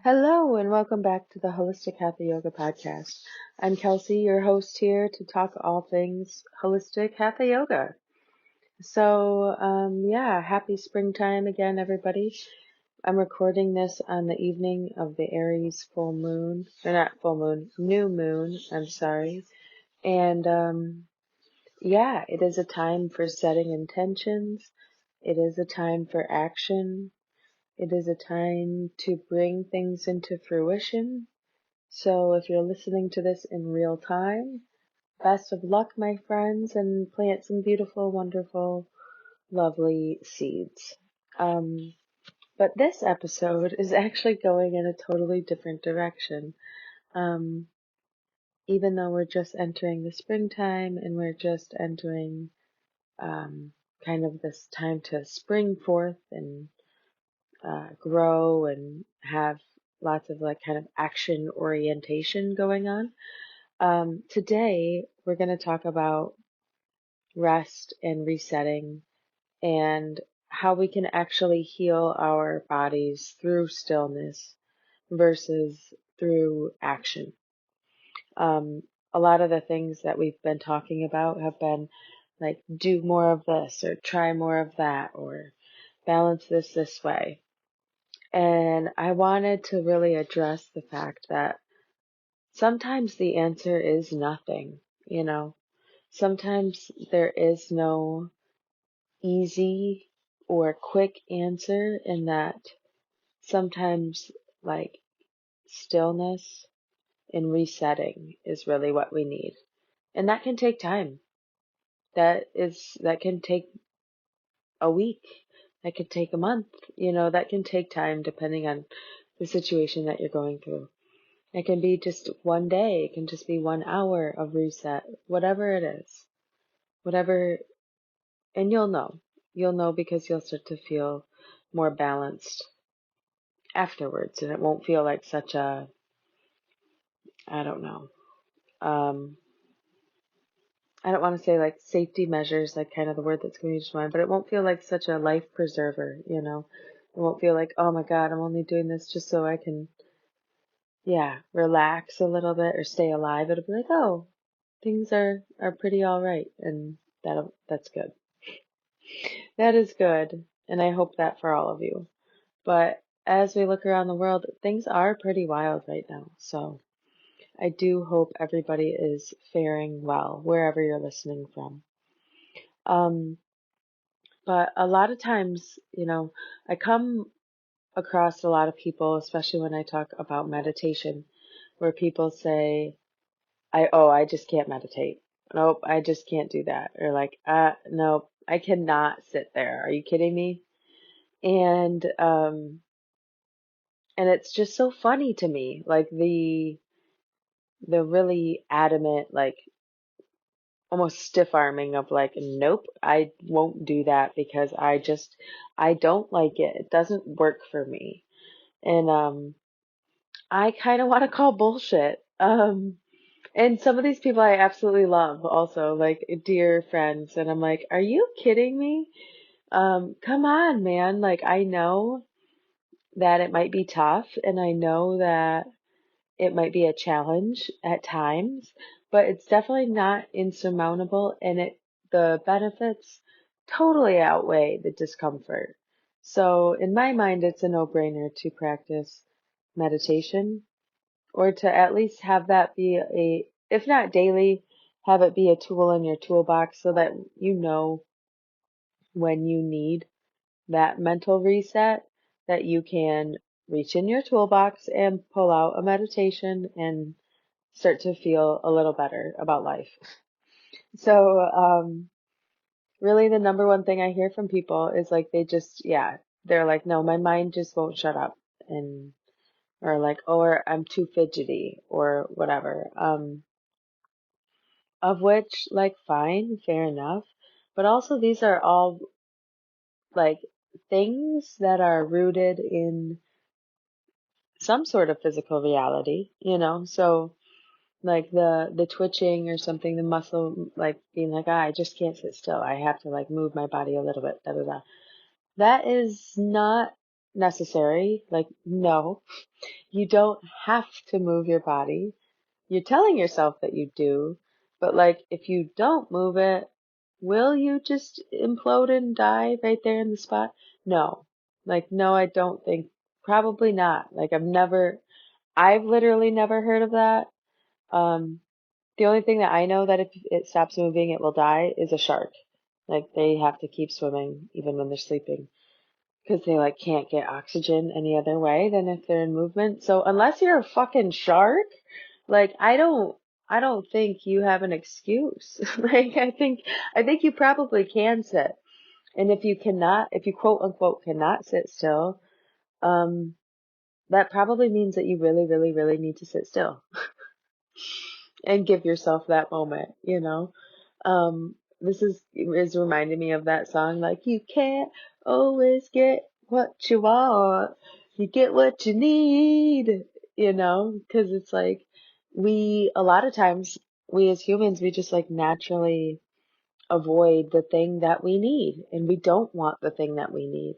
Hello and welcome back to the Holistic Hatha Yoga podcast. I'm Kelsey, your host here to talk all things Holistic Hatha Yoga. Happy springtime again, everybody. I'm recording this on the evening of the Aries full moon, or not full moon, new moon, I'm sorry. And it is a time for setting intentions. It is a time for action. It is a time to bring things into fruition. So if you're listening to this in real time, best of luck, my friends, and plant some beautiful, wonderful, lovely seeds. But this episode is actually going in a totally different direction. Um, Even though we're just entering the springtime and we're just entering kind of this time to spring forth and grow and have lots of like kind of action orientation going on. Today, we're going to talk about rest and resetting and how we can actually heal our bodies through stillness versus through action. A lot of the things that we've been talking about have been like do more of this or try more of that or balance this way. And I wanted to really address the fact that sometimes the answer is nothing, you know. Sometimes there is no easy or quick answer, in that sometimes like stillness and resetting is really what we need. And that can take time. That can take a week. That could take a month. That can take time depending on the situation that you're going through. It can be just one day. It can just be 1 hour of reset, whatever it is. Whatever. And you'll know. You'll know because you'll start to feel more balanced afterwards, and it won't feel like such a, I don't know, I don't want to say like safety measures, like kind of the word that's going to mind, but it won't feel like such a life preserver, you know? It won't feel like, oh my God, I'm only doing this just so I can, relax a little bit or stay alive. It'll be like, oh, things are pretty all right, and that's good. That is good, and I hope that for all of you. But as we look around the world, things are pretty wild right now. So I do hope everybody is faring well wherever you're listening from. Um, but a lot of times, I come across a lot of people, especially when I talk about meditation, where people say, I just can't meditate. Nope, I just can't do that. Or like, nope, I cannot sit there. Are you kidding me? And it's just so funny to me, like the really adamant, like almost stiff arming of like, nope, I won't do that because I don't like it. It doesn't work for me. And I kind of want to call bullshit. And some of these people I absolutely love also, like dear friends. And I'm like, are you kidding me? Come on, man. Like, I know that it might be tough, and I know that it might be a challenge at times, but it's definitely not insurmountable, and the benefits totally outweigh the discomfort. So in my mind, it's a no-brainer to practice meditation, or to at least have that be if not daily, have it be a tool in your toolbox so that you know when you need that mental reset, that you can reach in your toolbox and pull out a meditation and start to feel a little better about life. So, really the number one thing I hear from people is like, they're like, no, my mind just won't shut up, or like, or I'm too fidgety or whatever. Of which, like, fine, fair enough. But also these are all like things that are rooted in some sort of physical reality, So like the twitching or something, the muscle like being like, I just can't sit still. I have to like move my body a little bit, da da da. That is not necessary. Like, no, you don't have to move your body. You're telling yourself that you do, but like, if you don't move it, will you just implode and die right there in the spot? No. Like, no, I don't think, probably not. Like, I've literally never heard of that. The only thing that I know that if it stops moving, it will die is a shark. Like, they have to keep swimming even when they're sleeping because they like can't get oxygen any other way than if they're in movement. So unless you're a fucking shark, like I don't think you have an excuse. Like I think you probably can sit. And if you quote unquote cannot sit still, um that probably means that you really, really, really need to sit still and give yourself that moment, you know? This is reminding me of that song, like, you can't always get what you want, you get what you need, you know? Because it's like, a lot of times, we as humans, we just like naturally avoid the thing that we need, and we don't want the thing that we need.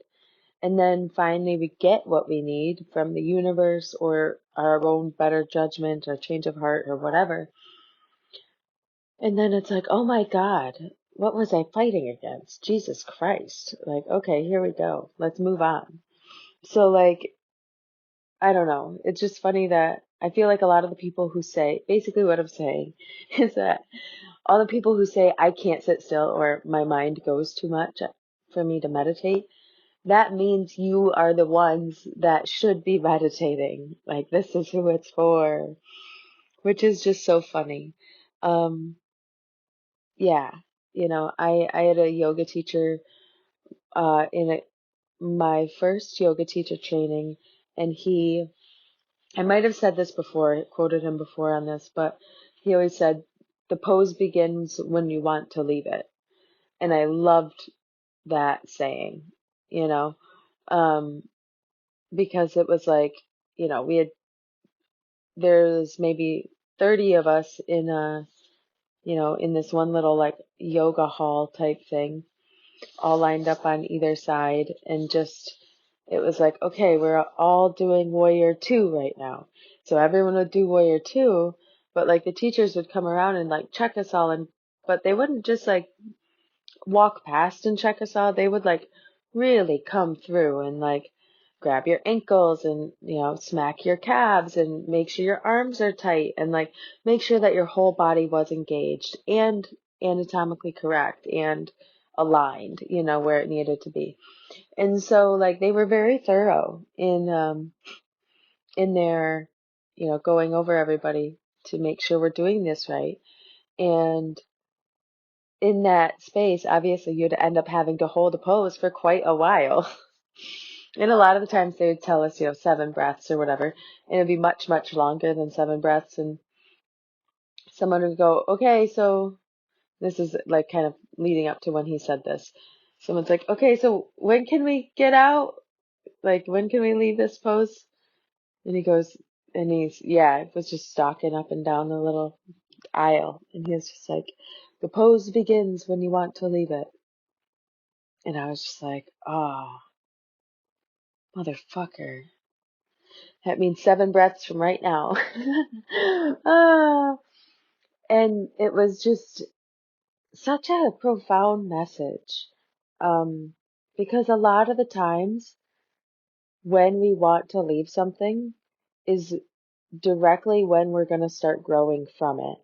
And then finally we get what we need from the universe or our own better judgment or change of heart or whatever. And then it's like, oh my God, what was I fighting against? Jesus Christ. Like, okay, here we go. Let's move on. So like, I don't know. It's just funny that I feel like a lot of the people who say, basically what I'm saying is that all the people who say I can't sit still or my mind goes too much for me to meditate, that means you are the ones that should be meditating. Like, this is who it's for, which is just so funny. Um, yeah, I had a yoga teacher, in my first yoga teacher training, and I might have said this before, quoted him before on this, but he always said, the pose begins when you want to leave it. And I loved that saying, you know, um, because it was like, there's maybe 30 of us in this one little like yoga hall type thing, all lined up on either side, and just, it was like, okay, we're all doing warrior two right now. So everyone would do warrior two, but like the teachers would come around and like check us all, but they wouldn't just like walk past and check us out. They would like really come through and like grab your ankles and, smack your calves and make sure your arms are tight and like make sure that your whole body was engaged and anatomically correct and aligned, where it needed to be. And so like they were very thorough in their, going over everybody to make sure we're doing this right. And in that space, obviously you'd end up having to hold a pose for quite a while. And a lot of the times they would tell us, 7 breaths or whatever, and it'd be much, much longer than 7 breaths. And someone would go, okay, so this is like kind of leading up to when he said this. Someone's like, okay, so when can we get out? Like, when can we leave this pose? And he goes, and it was just stalking up and down the little aisle. And he was just like, the pose begins when you want to leave it. And I was just like, oh, motherfucker. That means 7 breaths from right now. Ah, and it was just such a profound message. Because a lot of the times when we want to leave something is directly when we're going to start growing from it.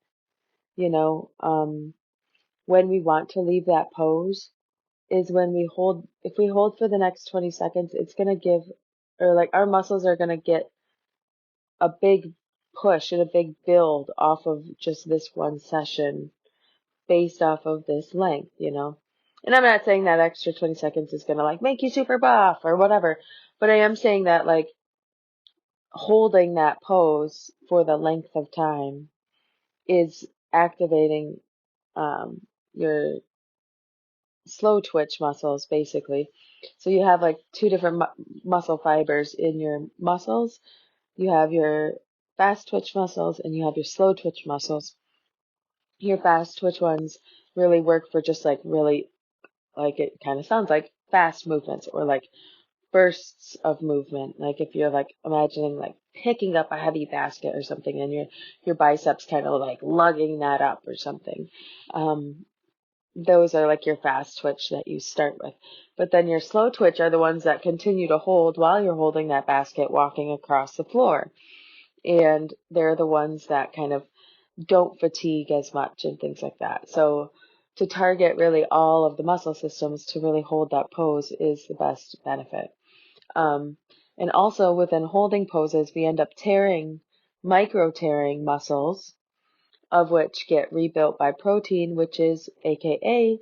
When we want to leave that pose is when if we hold for the next 20 seconds, it's going to or like our muscles are going to get a big push and a big build off of just this one session based off of this length. And I'm not saying that extra 20 seconds is going to like make you super buff or whatever, but I am saying that like holding that pose for the length of time is activating your slow twitch muscles basically. So you have like two different muscle fibers in your muscles. You have your fast twitch muscles and you have your slow twitch muscles. Your fast twitch ones really work for just like really, like it kind of sounds like fast movements or like bursts of movement. Like if you're like imagining like picking up a heavy basket or something and your biceps kind of like lugging that up or something. Those are like your fast twitch that you start with. But then your slow twitch are the ones that continue to hold while you're holding that basket walking across the floor. And they're the ones that kind of don't fatigue as much and things like that. So to target really all of the muscle systems to really hold that pose is the best benefit. And also within holding poses, we end up micro tearing muscles, of which get rebuilt by protein, which is AKA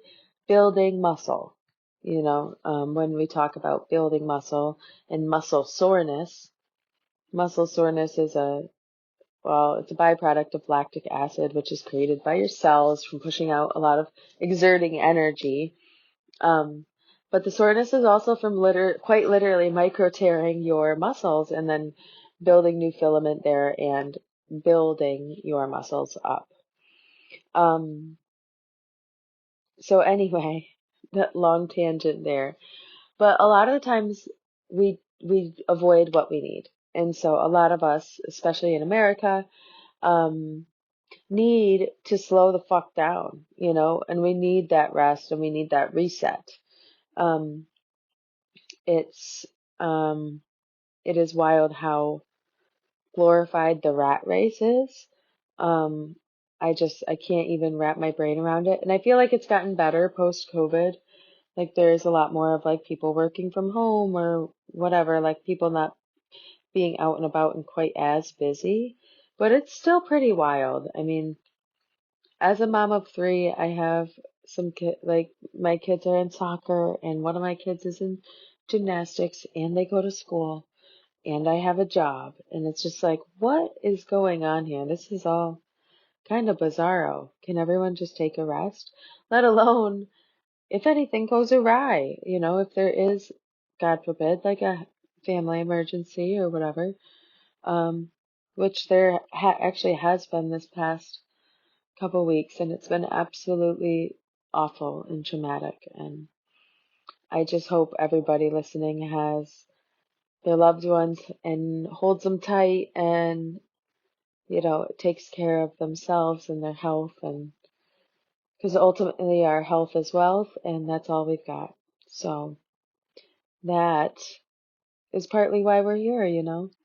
building muscle. When we talk about building muscle and muscle soreness is it's a byproduct of lactic acid, which is created by your cells from pushing out a lot of exerting energy. But the soreness is also from quite literally micro tearing your muscles and then building new filament there and building your muscles up. So anyway, that long tangent there. But a lot of the times we avoid what we need. And so a lot of us, especially in America, need to slow the fuck down, and we need that rest and we need that reset. It's it is wild how glorified the rat race is. Um, I can't even wrap my brain around it. And I feel like it's gotten better post COVID. Like there's a lot more of like people working from home or whatever, like people not being out and about and quite as busy. But it's still pretty wild. I mean, as a mom of three, I have like my kids are in soccer and one of my kids is in gymnastics and they go to school and I have a job. And it's just like, what is going on here? This is all kind of bizarro. Can everyone just take a rest? Let alone if anything goes awry, if there is, God forbid, like a family emergency or whatever, which there actually has been this past couple weeks, and it's been absolutely awful and traumatic. And I just hope everybody listening has their loved ones and holds them tight and, takes care of themselves and their health. And because ultimately our health is wealth and that's all we've got. So that is partly why we're here,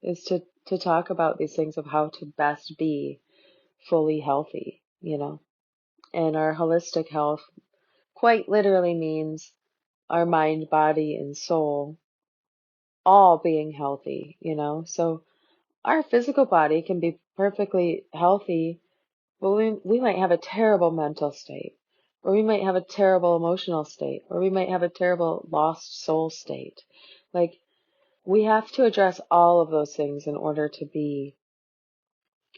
is to talk about these things of how to best be fully healthy, and our holistic health quite literally means our mind, body, and soul all being healthy, So our physical body can be perfectly healthy, but we might have a terrible mental state, or we might have a terrible emotional state, or we might have a terrible lost soul state. Like, we have to address all of those things in order to be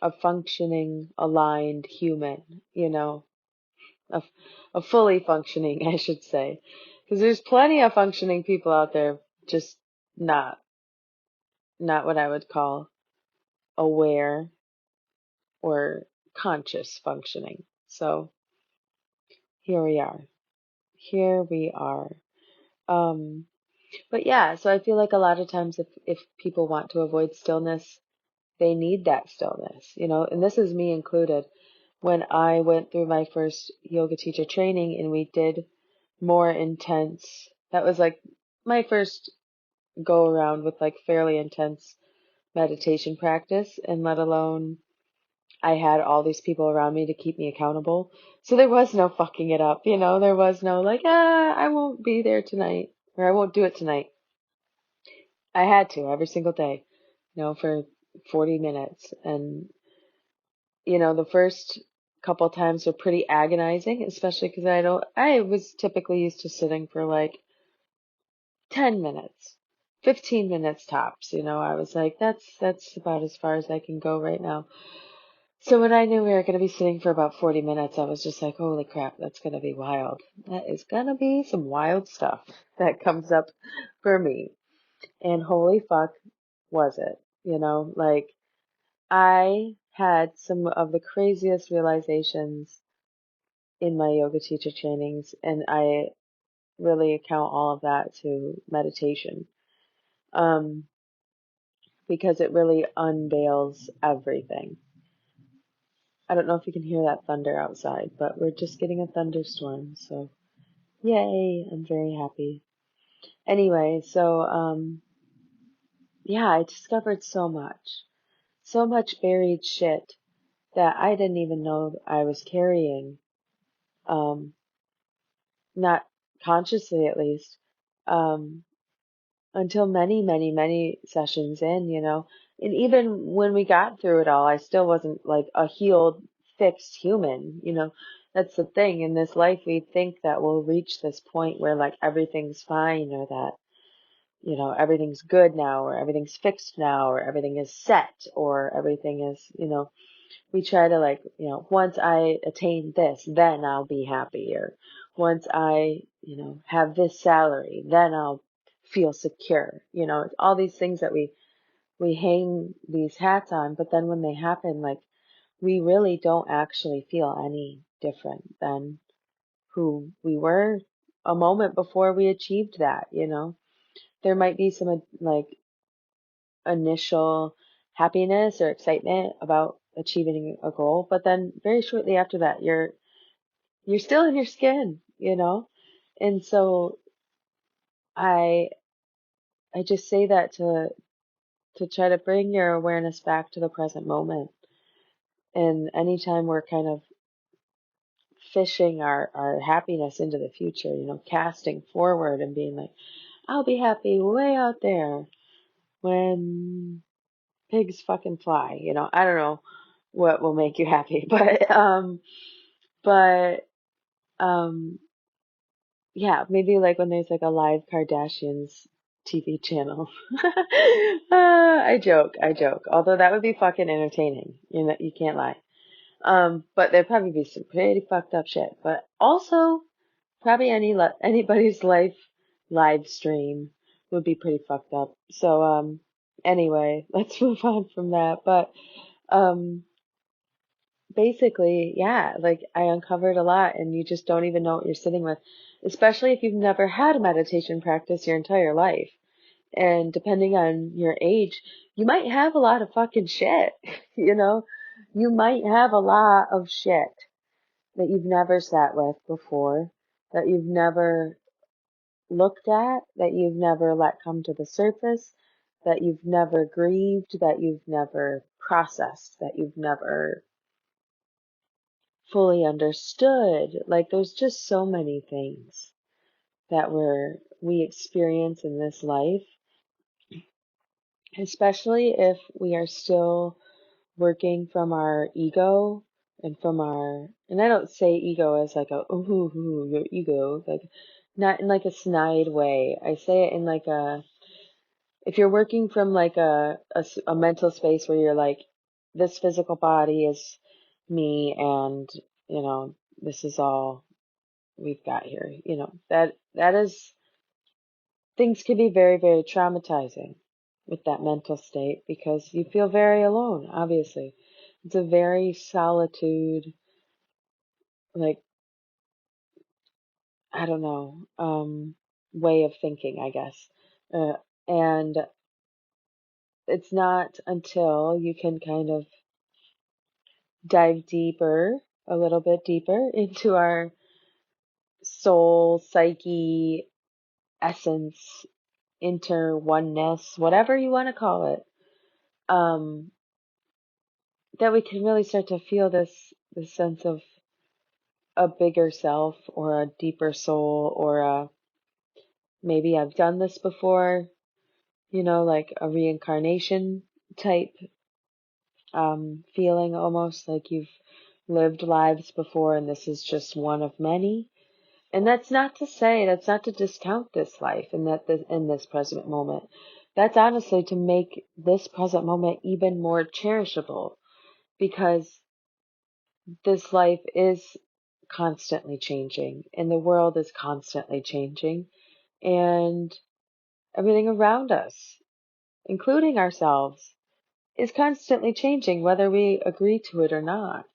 a functioning, aligned human, a, a fully functioning, I should say. Because there's plenty of functioning people out there, just not what I would call aware or conscious functioning. So here we are. Here we are. Um, but yeah, so I feel like a lot of times if people want to avoid stillness, they need that stillness, and this is me included. When I went through my first yoga teacher training and we did more intense, that was like my first go around with like fairly intense meditation practice, and let alone I had all these people around me to keep me accountable. So there was no fucking it up, there was no like, I won't be there tonight or I won't do it tonight. I had to every single day, for 40 minutes. And, the first couple times were pretty agonizing, especially because I was typically used to sitting for like 10 minutes, 15 minutes tops. I was like, that's about as far as I can go right now. So when I knew we were going to be sitting for about 40 minutes, I was just like, holy crap, that's going to be wild. That is going to be some wild stuff that comes up for me. And holy fuck, was it? Like I had some of the craziest realizations in my yoga teacher trainings, and I really account all of that to meditation. because it really unveils everything. I don't know if you can hear that thunder outside, but we're just getting a thunderstorm, so yay, I'm very happy. Anyway, so yeah, I discovered so much buried shit that I didn't even know I was carrying, um, not consciously at least, um, until many, many, many sessions in, and even when we got through it all, I still wasn't like a healed, fixed human. That's the thing. In this life, we think that we'll reach this point where like everything's fine, or that everything's good now, or everything's fixed now, or everything is set, or everything is. We try to like, once I attain this, then I'll be happy, or once I, have this salary, then I'll feel secure. All these things that we hang these hats on, but then when they happen, like, we really don't actually feel any different than who we were a moment before we achieved that. There might be some like initial happiness or excitement about achieving a goal, but then very shortly after that, you're still in your skin. And so I I just say that to try to bring your awareness back to the present moment. And anytime we're kind of fishing our happiness into the future, casting forward and being like, I'll be happy way out there when pigs fucking fly. I don't know what will make you happy, but yeah, maybe like when there's like a live Kardashians TV channel. I joke. Although that would be fucking entertaining. You can't lie. But there'd probably be some pretty fucked up shit. But also, probably anybody's live stream would be pretty fucked up. So, anyway, let's move on from that. But, um, basically, yeah, like I uncovered a lot and you just don't even know what you're sitting with, especially if you've never had a meditation practice your entire life. And depending on your age, you might have a lot of fucking shit, you know? You might have a lot of shit that you've never sat with before, that you've never looked at, that you've never let come to the surface, that you've never grieved, that you've never processed, that you've never fully understood. Like there's just so many things that we experience in this life, especially if we are still working from our ego and I don't say ego as like a your ego, like not in like a snide way. I say it in like if you're working from like a mental space where you're like, this physical body is me, and this is all we've got here. That is, things can be very, very traumatizing with that mental state because you feel very alone, obviously. It's a very solitude, like, I don't know, way of thinking, I guess. And it's not until you can kind of dive deeper, a little bit deeper into our soul, psyche, essence, inter oneness, whatever you want to call it, um, that we can really start to feel this sense of a bigger self or a deeper soul or maybe I've done this before, like a reincarnation type feeling, almost like you've lived lives before and this is just one of many. And that's not to say, that's not to discount this life and in this present moment. That's honestly to make this present moment even more cherishable, because this life is constantly changing and the world is constantly changing, and everything around us, including ourselves, is constantly changing whether we agree to it or not.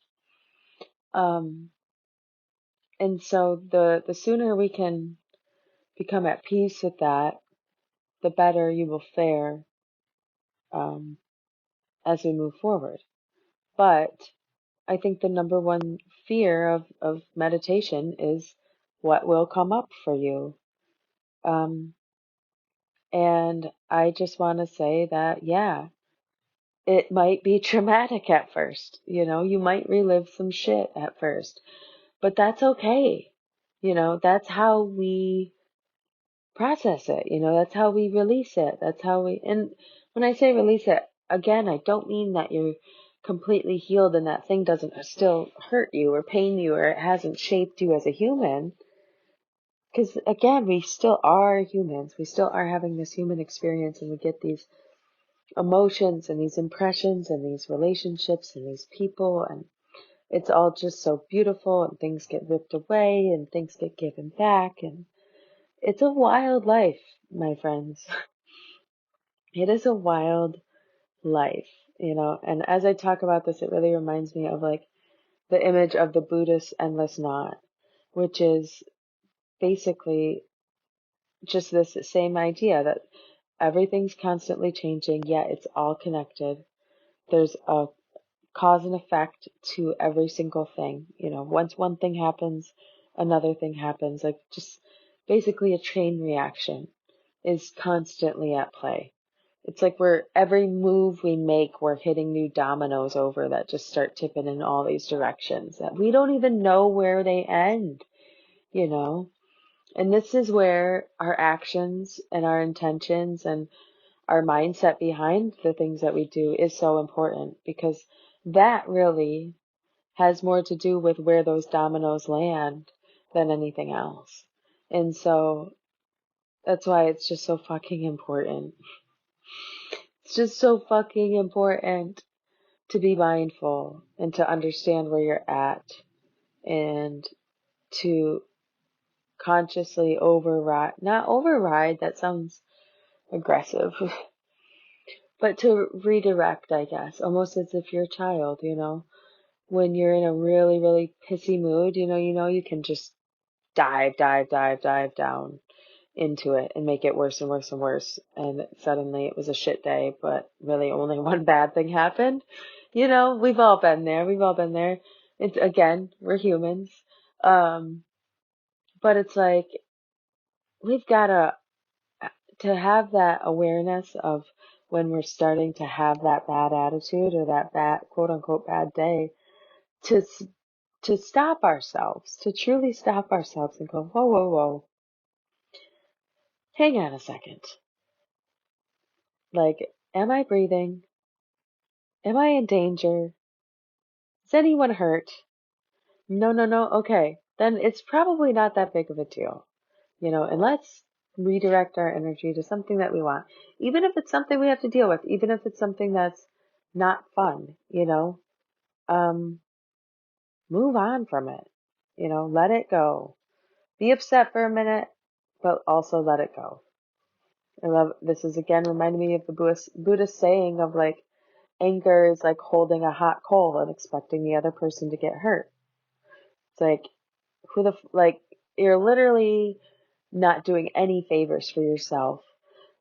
Um, and so the sooner we can become at peace with that, the better you will fare um, as we move forward. But I think the number one fear of meditation is what will come up for you. Um, and I just want to say that, yeah, it might be traumatic at first. You might relive some shit at first, but that's okay. That's how we process it. That's how we release it. And when I say release it, again, I don't mean that you're completely healed and that thing doesn't still hurt you or pain you or it hasn't shaped you as a human. Because again, we still are humans. We still are having this human experience and we get these emotions and these impressions and these relationships and these people, and it's all just so beautiful, and things get ripped away and things get given back, and it's a wild life, my friends. It is a wild life, and as I talk about this, it really reminds me of like the image of the Buddhist endless knot, which is basically just this same idea that everything's constantly changing, yet it's all connected. There's a cause and effect to every single thing. Once one thing happens, another thing happens. Like just basically a chain reaction is constantly at play. It's like every move we make, we're hitting new dominoes over that just start tipping in all these directions that we don't even know where they end, you know? And this is where our actions and our intentions and our mindset behind the things that we do is so important, because that really has more to do with where those dominoes land than anything else. And so that's why it's just so fucking important. It's just so fucking important to be mindful and to understand where you're at and to consciously not override, that sounds aggressive, but to redirect, I guess, almost as if you're a child, when you're in a really, really pissy mood, you can just dive down into it and make it worse and worse and worse. And suddenly it was a shit day, but really only one bad thing happened. We've all been there. We've all been there. It's again, we're humans. But it's like, we've got to have that awareness of when we're starting to have that bad attitude or that bad, quote unquote, bad day, to stop ourselves, to truly stop ourselves and go, whoa, whoa, whoa, hang on a second. Like, am I breathing? Am I in danger? Is anyone hurt? No, no, no. Okay. Then it's probably not that big of a deal, and let's redirect our energy to something that we want. Even if it's something we have to deal with, even if it's something that's not fun, move on from it, let it go. Be upset for a minute, but also let it go. I love, this is again reminding me of the Buddhist saying of like, anger is like holding a hot coal and expecting the other person to get hurt. It's like, like, you're literally not doing any favors for yourself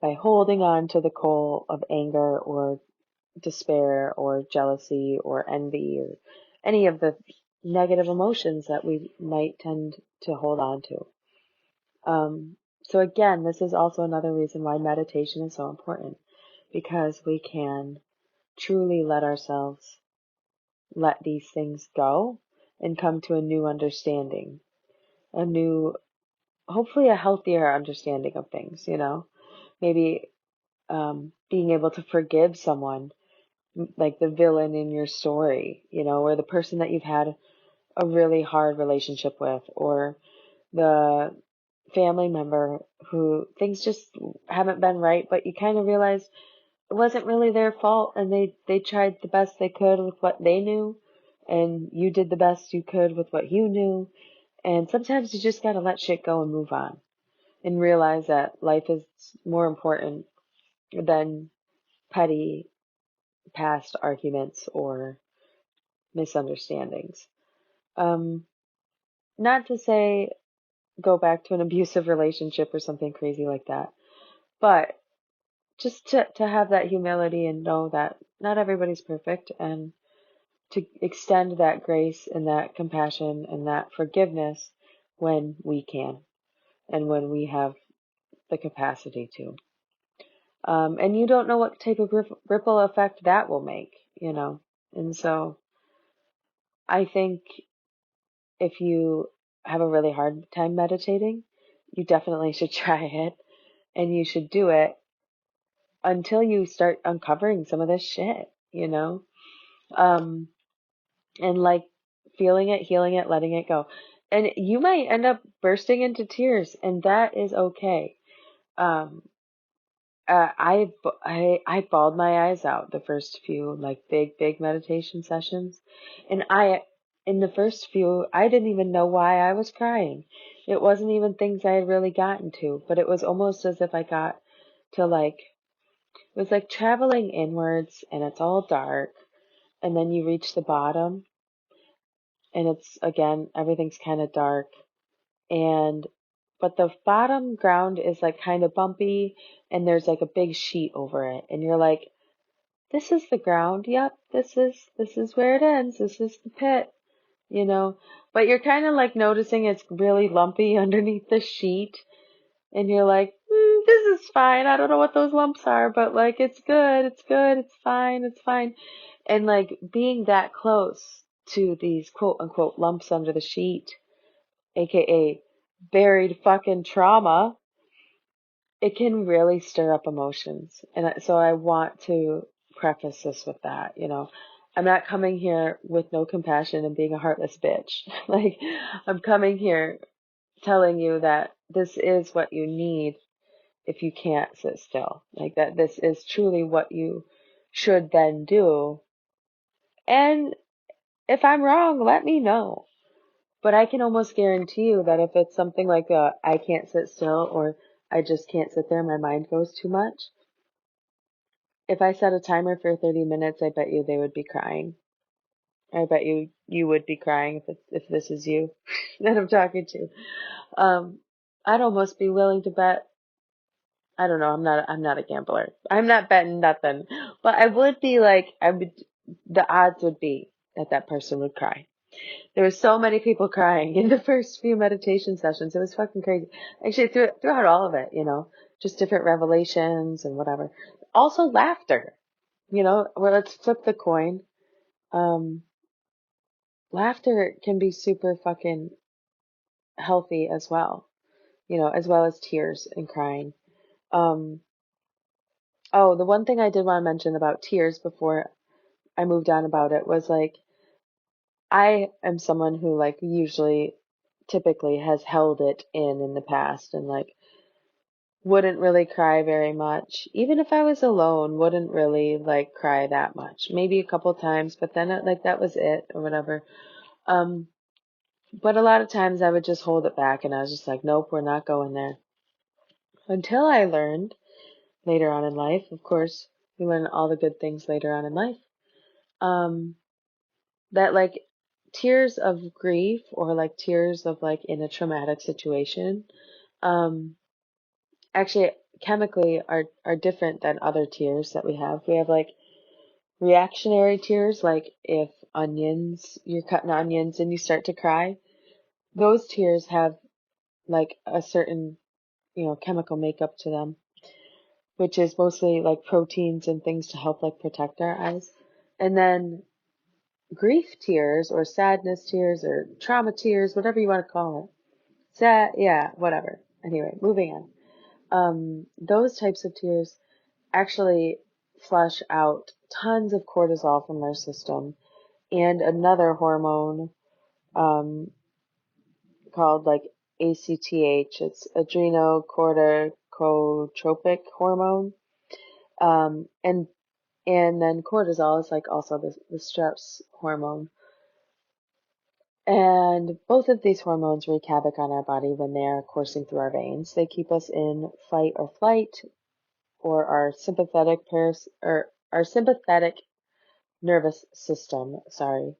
by holding on to the coal of anger or despair or jealousy or envy or any of the negative emotions that we might tend to hold on to. So again, this is also another reason why meditation is so important, because we can truly let these things go and come to a new understanding, hopefully a healthier understanding of things, maybe being able to forgive someone, like the villain in your story, or the person that you've had a really hard relationship with, or the family member who things just haven't been right, but you kind of realize it wasn't really their fault, and they tried the best they could with what they knew, and you did the best you could with what you knew. And sometimes you just gotta let shit go and move on and realize that life is more important than petty past arguments or misunderstandings. Not to say go back to an abusive relationship or something crazy like that, but just to have that humility and know that not everybody's perfect, and to extend that grace and that compassion and that forgiveness when we can and when we have the capacity to. And you don't know what type of ripple effect that will make, you know. And so I think if you have a really hard time meditating, you definitely should try it, and you should do it until you start uncovering some of this shit, you know? Um, and like feeling it, healing it, letting it go. And you might end up bursting into tears, and that is okay. Um, I bawled my eyes out the first few like big meditation sessions, and in the first few I didn't even know why I was crying. It wasn't even things I had really gotten to, but it was almost as if I got to like, it was like traveling inwards, and it's all dark, and then you reach the bottom, and it's again everything's kind of dark, and but the bottom ground is like kind of bumpy, and there's like a big sheet over it, and you're like, this is the ground. Yep, this is where it ends. This is the pit, you know. But you're kind of like noticing it's really lumpy underneath the sheet, and you're like, this is fine. I don't know what those lumps are, but like it's good. It's good. It's fine. It's fine. And like being that close to these quote unquote lumps under the sheet, aka buried fucking trauma, it can really stir up emotions. And so I want to preface this with that, you know. I'm not coming here with no compassion and being a heartless bitch. Like, I'm coming here telling you that this is what you need if you can't sit still. Like, that this is truly what you should then do. And if I'm wrong, let me know. But I can almost guarantee you that if it's something like I can't sit still, or I just can't sit there, my mind goes too much. If I set a timer for 30 minutes, I bet you they would be crying. I bet you would be crying if this is you that I'm talking to. I'd almost be willing to bet. I don't know. I'm not a gambler. I'm not betting nothing, but I would be like, I would. The odds would be that that person would cry. There were so many people crying in the first few meditation sessions. It was fucking crazy. Actually, throughout all of it, you know, just different revelations and whatever. Also laughter, you know, well, let's flip the coin. Um, Laughter can be super fucking healthy as well, you know, as well as tears and crying. Um, oh, the one thing I did want to mention about tears before I moved on about it was like, I am someone who like usually typically has held it in the past, and like wouldn't really cry very much. Even if I was alone, wouldn't really like cry that much. Maybe a couple times, but then like that was it or whatever. Um, but a lot of times I would just hold it back, and I was just like, nope, we're not going there. Until I learned later on in life, of course, we learn all the good things later on in life, um, that like tears of grief, or like tears of like in a traumatic situation, um, actually chemically are different than other tears that we have. We have like reactionary tears, like if you're cutting onions and you start to cry, those tears have like a certain, you know, chemical makeup to them, which is mostly like proteins and things to help like protect our eyes. And then grief tears, or sadness tears, or trauma tears, whatever you want to call it. Yeah, whatever. Anyway, moving on. Those types of tears actually flush out tons of cortisol from our system, and another hormone, um, called like ACTH. It's adrenocorticotropic hormone. Um, and and then cortisol is like also the stress hormone. And both of these hormones wreak havoc on our body when they are coursing through our veins. They keep us in fight or flight, or our sympathetic nervous system. Sorry.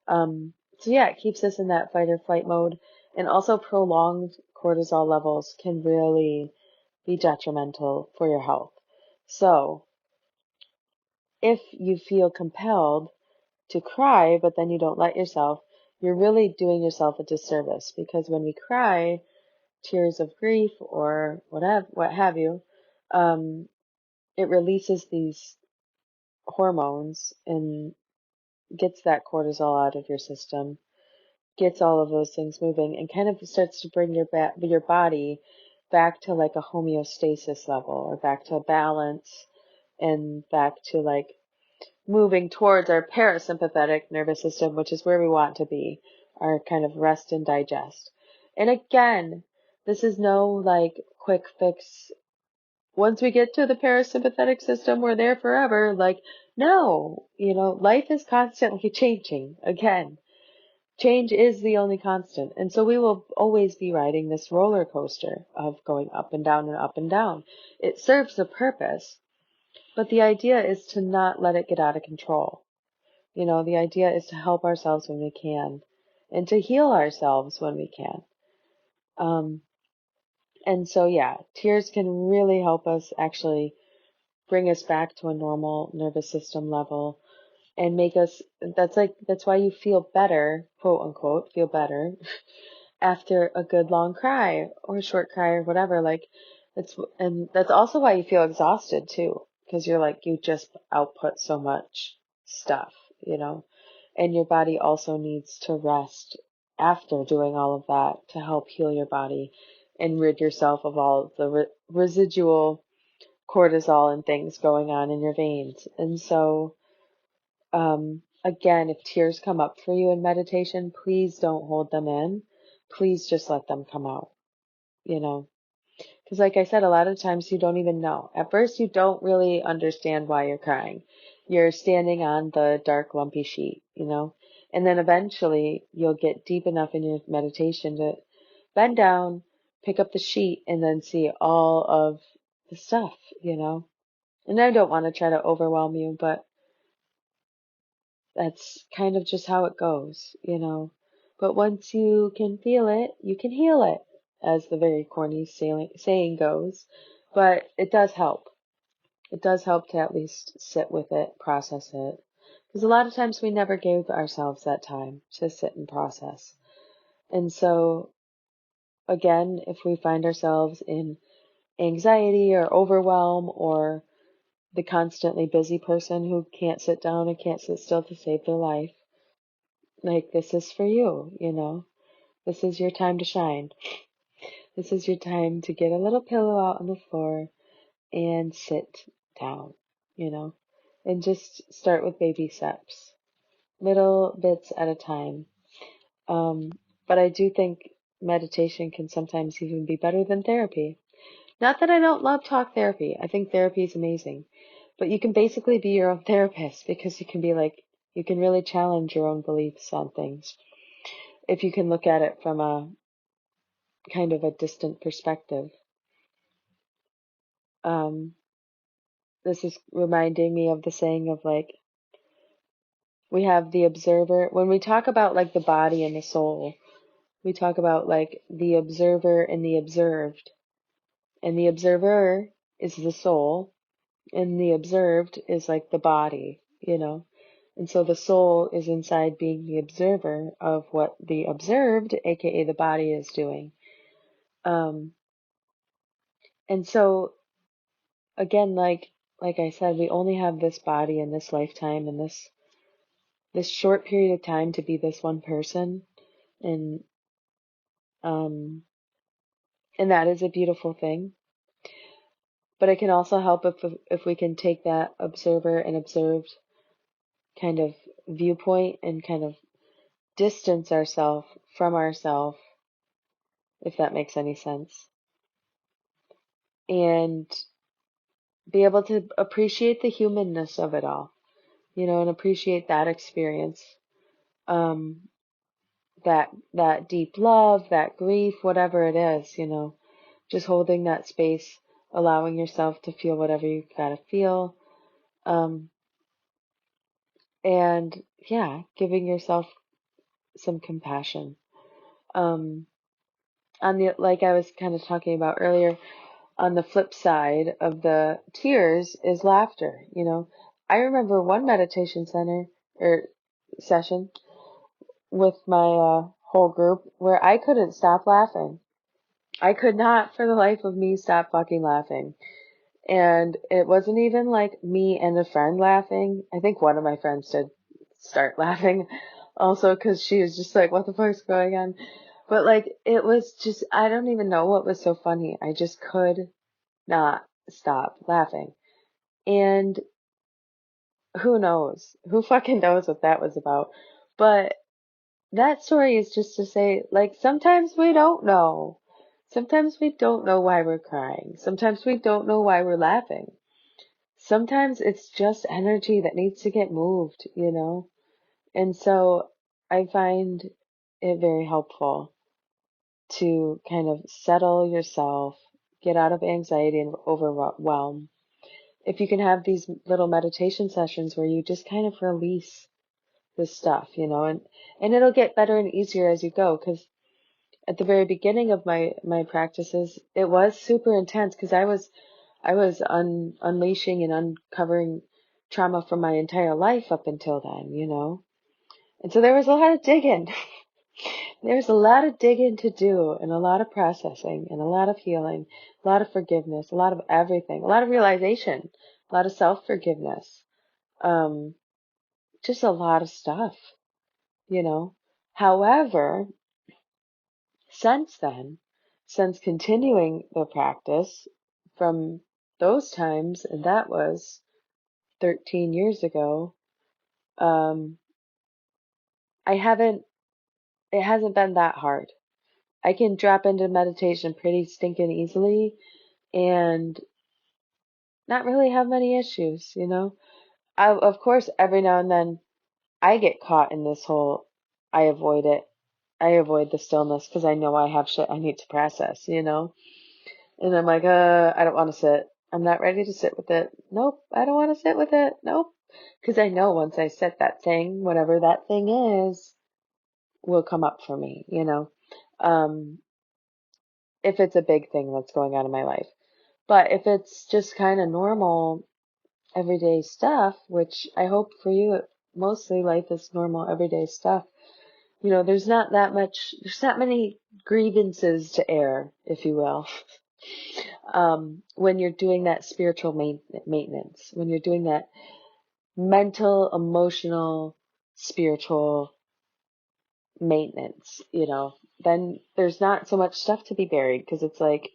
So yeah, it keeps us in that fight or flight mode. And also prolonged cortisol levels can really be detrimental for your health. So if you feel compelled to cry, but then you don't let yourself, you're really doing yourself a disservice, because when we cry tears of grief or whatever, what have you, it releases these hormones and gets that cortisol out of your system, gets all of those things moving, and kind of starts to bring your body back to like a homeostasis level, or back to a balance, and back to like moving towards our parasympathetic nervous system, which is where we want to be, our kind of rest and digest. And again, this is no like quick fix. Once we get to the parasympathetic system, we're there forever. Like, no, life is constantly changing. Again, change is the only constant. And so we will always be riding this roller coaster of going up and down and up and down. It serves a purpose, but the idea is to not let it get out of control. The idea is to help ourselves when we can, and to heal ourselves when we can. And so, yeah, tears can really help us actually bring us back to a normal nervous system level and make us, that's why you feel better, quote unquote, feel better after a good long cry or a short cry or whatever. Like, and that's also why you feel exhausted too, because you're like, you just output so much stuff, and your body also needs to rest after doing all of that to help heal your body and rid yourself of all of the residual cortisol and things going on in your veins. And so, again, if tears come up for you in meditation, please don't hold them in. Please just let them come out, Because like I said, a lot of times you don't even know. At first, you don't really understand why you're crying. You're standing on the dark, lumpy sheet, And then eventually you'll get deep enough in your meditation to bend down, pick up the sheet, and then see all of the stuff, And I don't want to try to overwhelm you, but that's kind of just how it goes, But once you can feel it, you can heal it, as the very corny saying goes. But it does help. It does help to at least sit with it, process it. Because a lot of times we never gave ourselves that time to sit and process. And so, again, if we find ourselves in anxiety or overwhelm, or the constantly busy person who can't sit down and can't sit still to save their life, like, this is for you, This is your time to shine. This is your time to get a little pillow out on the floor and sit down, and just start with baby steps, little bits at a time. But I do think meditation can sometimes even be better than therapy. Not that I don't love talk therapy. I think therapy is amazing. But you can basically be your own therapist, because you can be like, you can really challenge your own beliefs on things if you can look at it from a kind of a distant perspective. This is reminding me of the saying of like, we have the observer. When we talk about like the body and the soul, we talk about like the observer and the observed. And the observer is the soul, and the observed is like the body, And so the soul is inside being the observer of what the observed, aka the body, is doing. And so again, like I said, we only have this body in this lifetime, and this short period of time to be this one person, and um and that is a beautiful thing. But it can also help if we can take that observer and observed kind of viewpoint and kind of distance ourselves from ourselves, if that makes any sense, and be able to appreciate the humanness of it all, and appreciate that experience, um, that deep love, that grief, whatever it is, just holding that space, allowing yourself to feel whatever you gotta feel, and yeah, giving yourself some compassion. On the, like I was kind of talking about earlier, on the flip side of the tears is laughter. I remember one meditation center or session with my whole group where I couldn't stop laughing. I could not for the life of me stop fucking laughing. And it wasn't even like me and a friend laughing. I think one of my friends did start laughing also because she was just like, what the fuck's going on? But like, it was just, I don't even know what was so funny. I just could not stop laughing. And who knows? Who fucking knows what that was about? But that story is just to say, like, sometimes we don't know. Sometimes we don't know why we're crying. Sometimes we don't know why we're laughing. Sometimes it's just energy that needs to get moved. And so I find it very helpful to kind of settle yourself, get out of anxiety and overwhelm. If you can have these little meditation sessions where you just kind of release this stuff, and it'll get better and easier as you go. Because at the very beginning of my practices, it was super intense because I was unleashing and uncovering trauma from my entire life up until then. And so there was a lot of digging. There's a lot of digging to do and a lot of processing and a lot of healing, a lot of forgiveness, a lot of everything, a lot of realization, a lot of self-forgiveness, um, just a lot of stuff. However, since then, since continuing the practice from those times, and that was 13 years ago, um, it hasn't been that hard. I can drop into meditation pretty stinking easily and not really have many issues. Of course, every now and then I get caught in this whole, I avoid it. I avoid the stillness because I know I have shit I need to process. And I'm like, I don't want to sit. I'm not ready to sit with it. Nope, I don't want to sit with it. Nope. Because I know once I sit, that thing, whatever that thing is, will come up for me. Um, if it's a big thing that's going on in my life. But if it's just kind of normal, everyday stuff, which I hope for you, mostly life is normal, everyday stuff. There's not many grievances to air, if you will. When you're doing that spiritual maintenance, when you're doing that mental, emotional, spiritual maintenance, then there's not so much stuff to be buried because it's like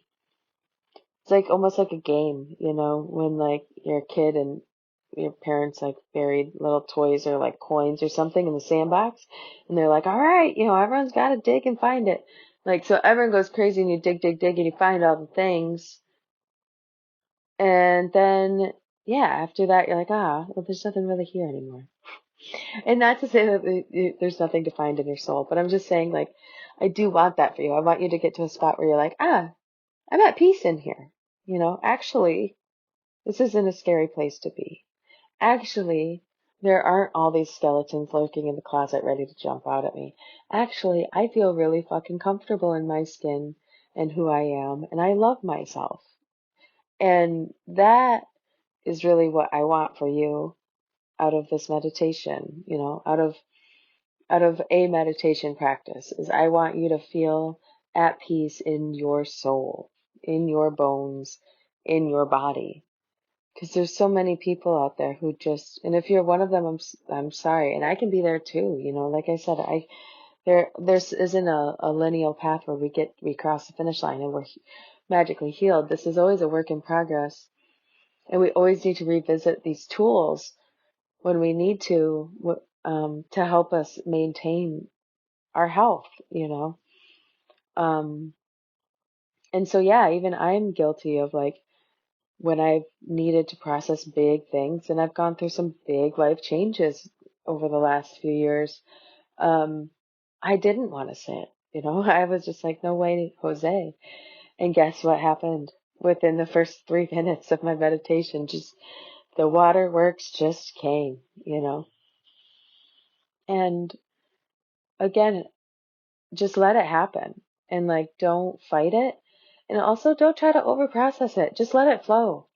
almost like a game, when like you're a kid and your parents like buried little toys or like coins or something in the sandbox and they're like, all right, everyone's got to dig and find it. Like, so everyone goes crazy and you dig, dig, dig and you find all the things. And then, yeah, after that, you're like, well, there's nothing really here anymore. And not to say that there's nothing to find in your soul, but I'm just saying, like, I do want that for you. I want you to get to a spot where you're like, I'm at peace in here. Actually, this isn't a scary place to be. Actually, there aren't all these skeletons lurking in the closet ready to jump out at me. Actually, I feel really fucking comfortable in my skin and who I am, and I love myself. And that is really what I want for you out of this meditation, out of a meditation practice is I want you to feel at peace in your soul, in your bones, in your body. Because there's so many people out there who just, and if you're one of them, I'm sorry, and I can be there too. Like I said, there isn't a lineal path where we cross the finish line and we're magically healed. This is always a work in progress, and we always need to revisit these tools when we need to help us maintain our health. Um, and so yeah, even I'm guilty of like when I've needed to process big things, and I've gone through some big life changes over the last few years. I didn't want to sit. I was just like, no way, Jose. And guess what happened? Within the first 3 minutes of my meditation, just the waterworks just came. And again, just let it happen and like don't fight it And also don't try to overprocess it. Just let it flow.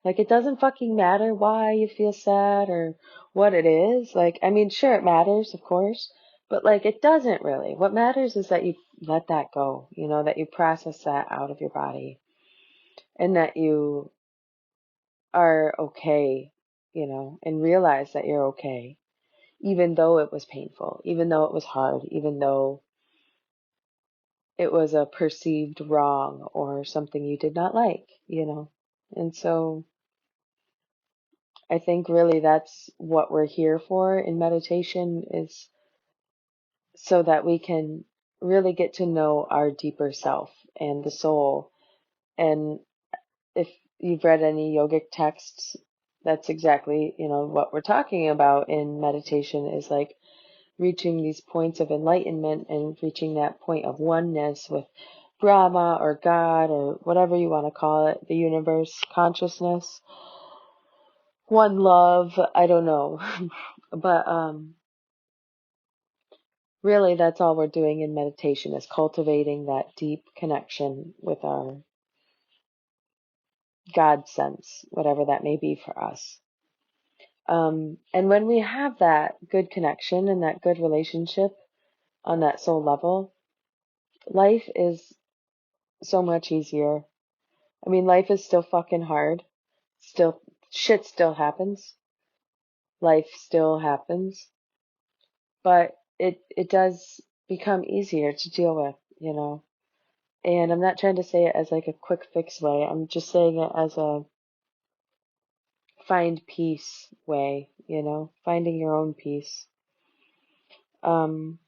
Like, it doesn't fucking matter why you feel sad or what it is. Like, I mean, sure, it matters, of course, but like, it doesn't really. What matters is that you let that go, that you process that out of your body and that you are okay, and realize that you're okay, even though it was painful, even though it was hard, even though it was a perceived wrong or something you did not like. And so I think really that's what we're here for in meditation, is so that we can really get to know our deeper self and the soul. And if you've read any yogic texts, that's exactly, what we're talking about in meditation, is like reaching these points of enlightenment and reaching that point of oneness with Brahma or God or whatever you want to call it, the universe, consciousness, one love, I don't know. But really that's all we're doing in meditation, is cultivating that deep connection with our God sense, whatever that may be for us. And when we have that good connection and that good relationship on that soul level, life is so much easier. I mean, life is still fucking hard. Shit still happens. Life still happens. But it does become easier to deal with. And I'm not trying to say it as like a quick fix way. I'm just saying it as a find peace way, finding your own peace. Um,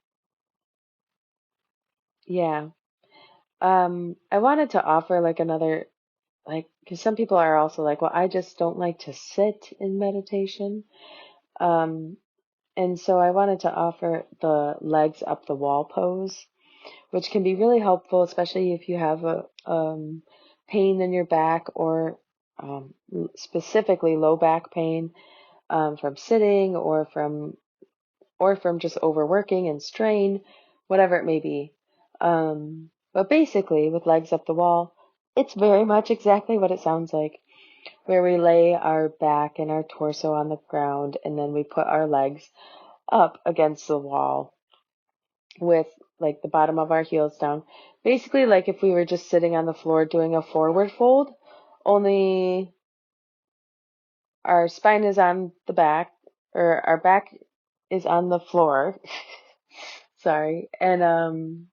yeah. I wanted to offer like another, like, because some people are also like, well, I just don't like to sit in meditation. And so I wanted to offer the legs up the wall pose, which can be really helpful, especially if you have a pain in your back, or specifically low back pain, from sitting or from just overworking and strain, whatever it may be. But basically, with legs up the wall, it's very much exactly what it sounds like, where we lay our back and our torso on the ground, and then we put our legs up against the wall with like the bottom of our heels down. Basically, like if we were just sitting on the floor doing a forward fold, only our spine is on the back, or our back is on the floor. Sorry. And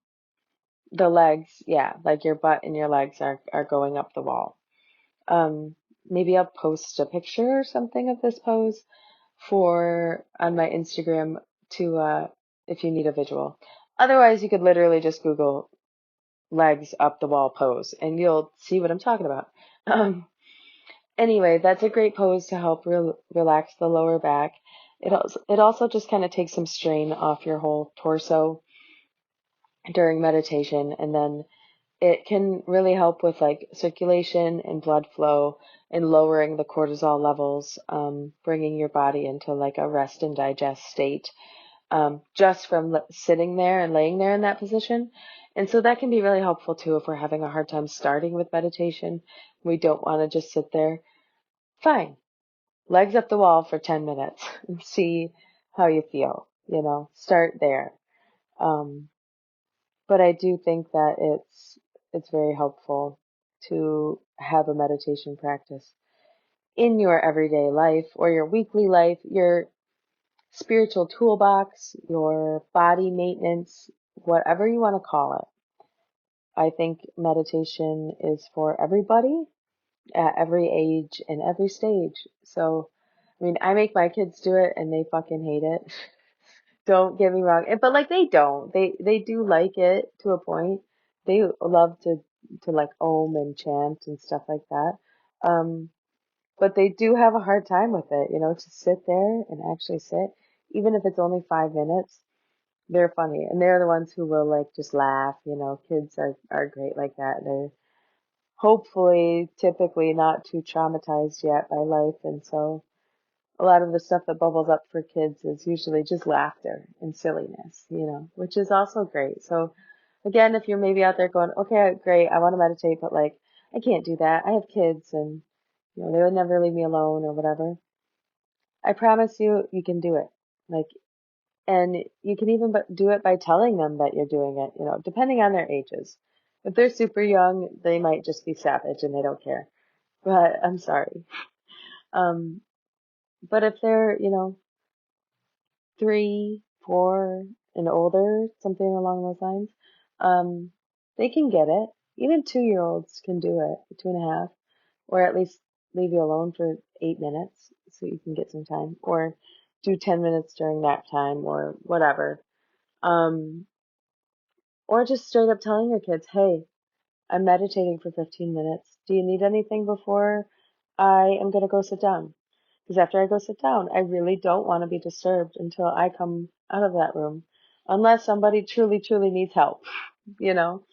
the legs, yeah, like your butt and your legs are going up the wall. Maybe I'll post a picture or something of this pose on my Instagram to if you need a visual. Otherwise, you could literally just Google legs up the wall pose and you'll see what I'm talking about. Anyway, that's a great pose to help relax the lower back. It also just kind of takes some strain off your whole torso during meditation, and then it can really help with like circulation and blood flow and lowering the cortisol levels, bringing your body into like a rest and digest state, just from sitting there and laying there in that position. And so that can be really helpful too if we're having a hard time starting with meditation. We don't want to just sit there. Fine. Legs up the wall for 10 minutes and see how you feel, start there. But I do think that it's very helpful to have a meditation practice in your everyday life or your weekly life, your spiritual toolbox, your body maintenance, whatever you want to call it. I think meditation is for everybody at every age and every stage. So, I mean, I make my kids do it and they fucking hate it. Don't get me wrong. But like they don't. They do like it to a point. They love to like om and chant and stuff like that. Um, but they do have a hard time with it, to sit there and actually sit, even if it's only 5 minutes. They're funny, and they're the ones who will like just laugh. Kids are great like that. They're hopefully typically not too traumatized yet by life, and so a lot of the stuff that bubbles up for kids is usually just laughter and silliness, which is also great. So Again, if you're maybe out there going, okay, great, I want to meditate, but like, I can't do that. I have kids and, they would never leave me alone or whatever. I promise you, you can do it. Like, and you can even do it by telling them that you're doing it, depending on their ages. If they're super young, they might just be savage and they don't care. But I'm sorry. Um, but if they're, 3, 4, and older, something along those lines, um, they can get it. Even 2-year-olds can do it, 2.5, or at least leave you alone for 8 minutes so you can get some time, or do 10 minutes during nap time, or whatever. Um, or just straight up telling your kids, hey, I'm meditating for 15 minutes. Do you need anything before I am going to go sit down? Because after I go sit down, I really don't want to be disturbed until I come out of that room. Unless somebody truly, truly needs help, you know.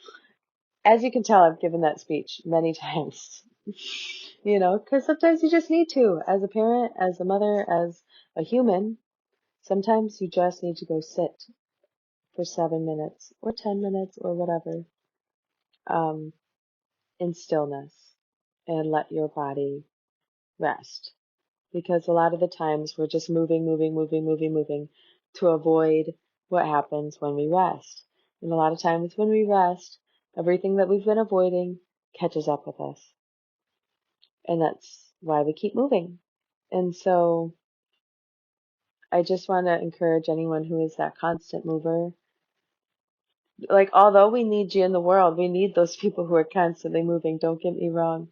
As you can tell, I've given that speech many times, because sometimes you just need to. As a parent, as a mother, as a human, sometimes you just need to go sit for 7 minutes or 10 minutes or whatever, um, in stillness and let your body rest. Because a lot of the times we're just moving, moving, moving, moving, moving to avoid what happens when we rest. And a lot of times when we rest, everything that we've been avoiding catches up with us. And that's why we keep moving. And so I just want to encourage anyone who is that constant mover. Like, although we need you in the world, we need those people who are constantly moving. Don't get me wrong.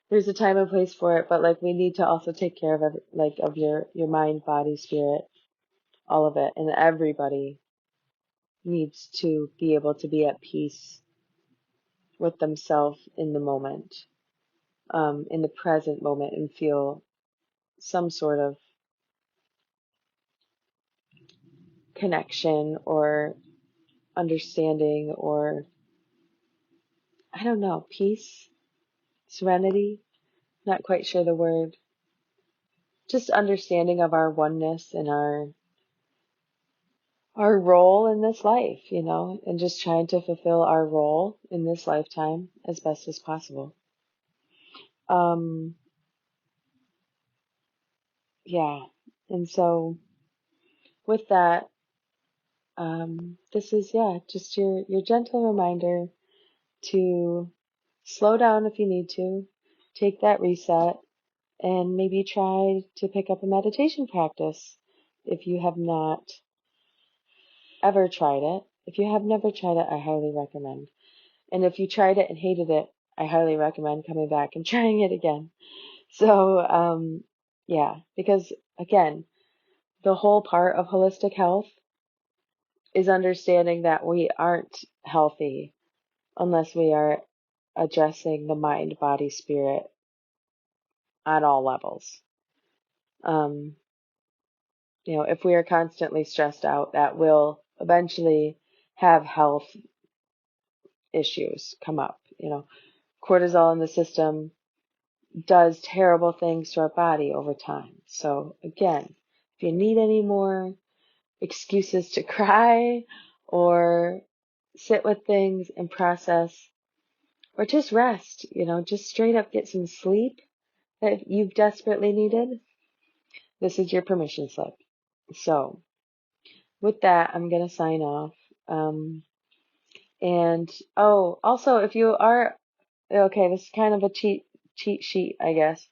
There's a time and place for it, but like we need to also take care of of your mind, body, spirit, all of it, and everybody needs to be able to be at peace with themselves in the moment, in the present moment, and feel some sort of connection or understanding or, I don't know, peace, serenity, not quite sure the word, just understanding of our oneness and our role in this life, and just trying to fulfill our role in this lifetime as best as possible. Yeah. And so with that, this is, just your gentle reminder to slow down if you need to, take that reset, and maybe try to pick up a meditation practice if you have not ever tried it. If you have never tried it, I highly recommend. And if you tried it and hated it, I highly recommend coming back and trying it again. So, because again, the whole part of holistic health is understanding that we aren't healthy unless we are addressing the mind, body, spirit on all levels. If we are constantly stressed out, that will eventually have health issues come up. Cortisol in the system does terrible things to our body over time. So again, if you need any more excuses to cry or sit with things and process or just rest, just straight up get some sleep that you've desperately needed, this is your permission slip. So with that, I'm going to sign off. Also, if you are, okay, this is kind of a cheat sheet, I guess.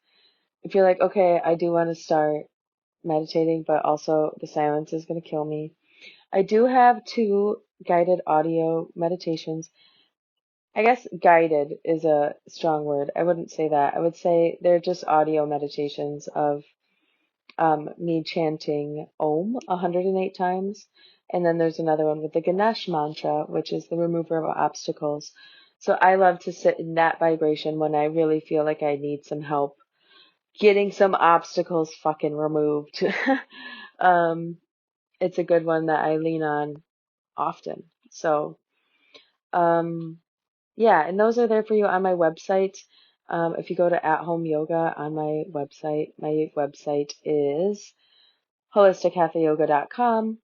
If you're like, okay, I do want to start meditating, but also the silence is going to kill me. I do have 2 guided audio meditations. I guess guided is a strong word. I wouldn't say that. I would say they're just audio meditations of me chanting Om 108 times. And then there's another one with the Ganesh mantra, which is the remover of obstacles. So I love to sit in that vibration when I really feel like I need some help getting some obstacles fucking removed. It's a good one that I lean on often. So, and those are there for you on my website. If you go to At Home Yoga on my website is holistichthathayoga.com.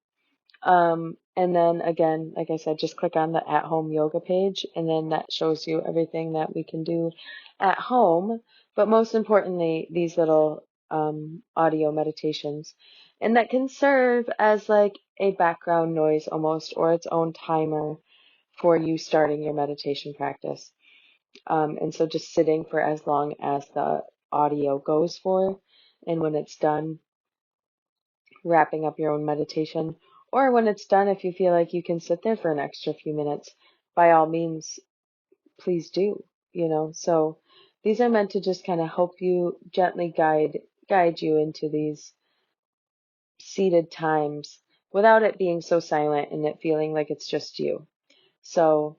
And then again, like I said, just click on the at-home yoga page, and then that shows you everything that we can do at home. But most importantly, these little audio meditations, and that can serve as like a background noise almost, or its own timer for you starting your meditation practice. And so just sitting for as long as the audio goes for, and when it's done, wrapping up your own meditation, or when it's done, if you feel like you can sit there for an extra few minutes, by all means, please do, So these are meant to just kind of help you gently guide you into these seated times without it being so silent and it feeling like it's just you. So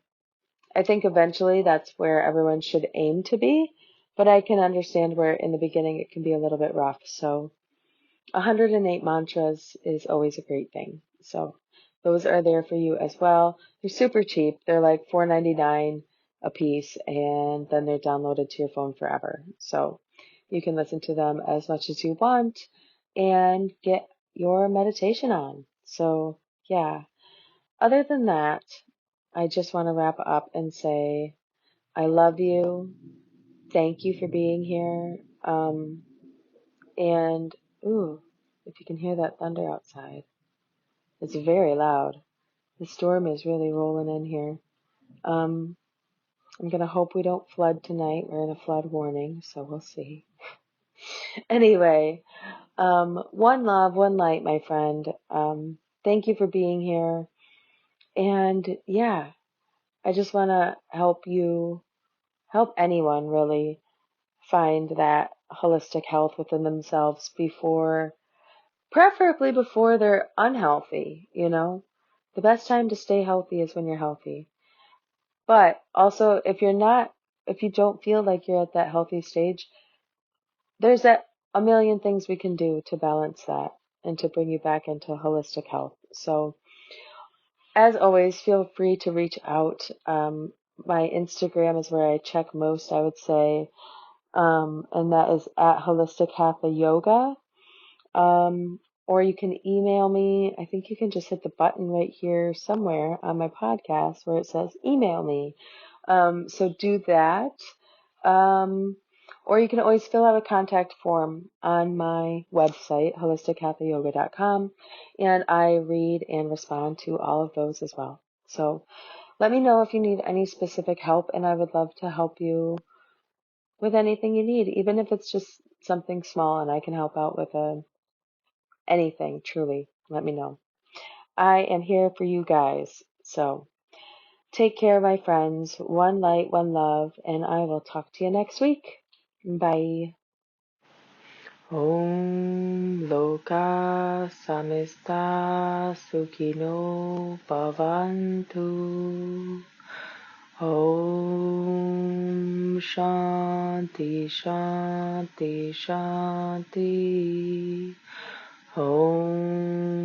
I think eventually that's where everyone should aim to be, but I can understand where in the beginning it can be a little bit rough. So 108 mantras is always a great thing. So those are there for you as well. They're super cheap. They're like $4.99 a piece, and then they're downloaded to your phone forever. So you can listen to them as much as you want and get your meditation on. So yeah, other than that, I just want to wrap up and say, I love you. Thank you for being here. And, ooh, if you can hear that thunder outside, it's very loud. The storm is really rolling in here. I'm going to hope we don't flood tonight. We're in a flood warning, so we'll see. Anyway, one love, one light, my friend. Thank you for being here. And yeah, I just want to help anyone really find that holistic health within themselves preferably before they're unhealthy, The best time to stay healthy is when you're healthy. But also, if you don't feel like you're at that healthy stage, there's a million things we can do to balance that and to bring you back into holistic health. So, as always, feel free to reach out. My Instagram is where I check most, I would say, and that is at Holistic Hatha Yoga. Or you can email me. I think you can just hit the button right here somewhere on my podcast where it says email me. So do that. Or you can always fill out a contact form on my website, holistichathayoga.com, and I read and respond to all of those as well. So let me know if you need any specific help, and I would love to help you with anything you need, even if it's just something small and I can help out with anything, truly. Let me know. I am here for you guys. So take care, my friends. One light, one love, and I will talk to you next week. Bye. Om Loka Samista Sukhino Bhavantu. Om Shanti Shanti Shanti. Om